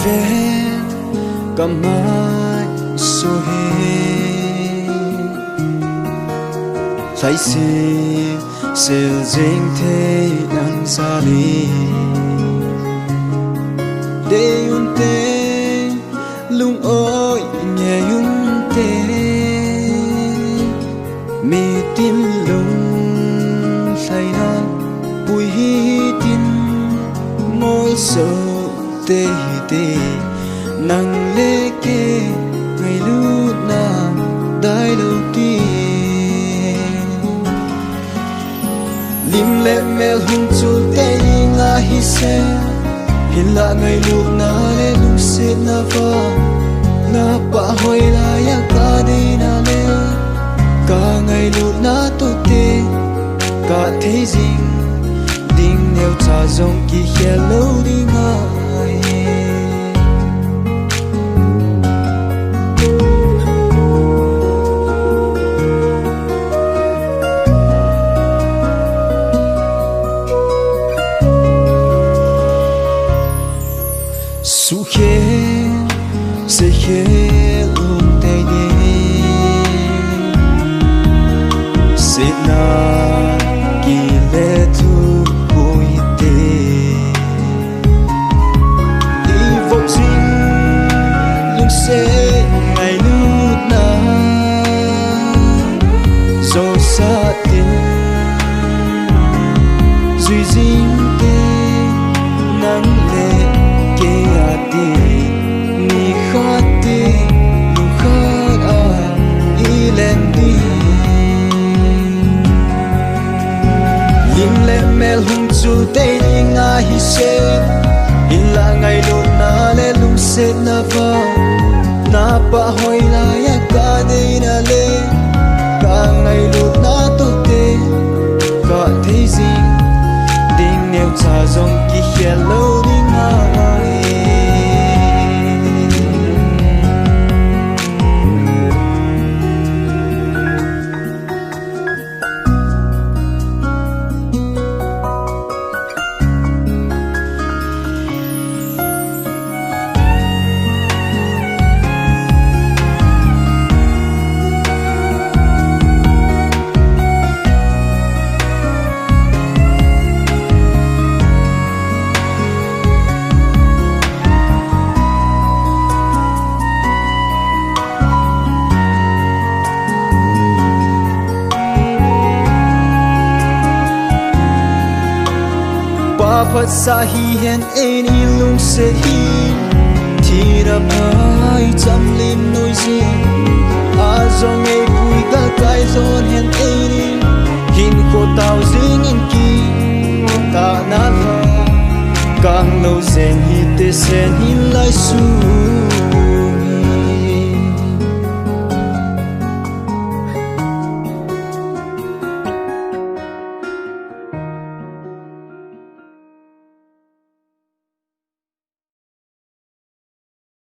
ve kamai so he sai se jing the nang sa li de un te lung oi nghe un te mi tin lung sai na bùi hi tin môi so te te nang le ke ngày lu na dai lo ti lim le mel hun chu te nga hi se hin la ngày lu na le lu se na va na pa hoi la ya ka de na le ka ngày lu na to te ka thế ding ding nêu cha zong ki hello ding ai su khe se khe lung te de se na ki le tu bui te đi vô sinh lung se ngày lu na zo sa tin duy dinh te nắng lệ ke ati ni khati lu khat a ilen di lim le mel hum chu te nga hi se in la ngai lo na le lung se na va na pa hoi la ya ka de na le ka ngai lo na to te ka the zing ding neu cha zong ki hello ding ai Phật sa hi hen en ilung se hi thi ra pai cham lim noi ji a zong ei pui ga kai zon hen en hin ko tao jing in ki ta na la kang no zen hi te sen hin lai su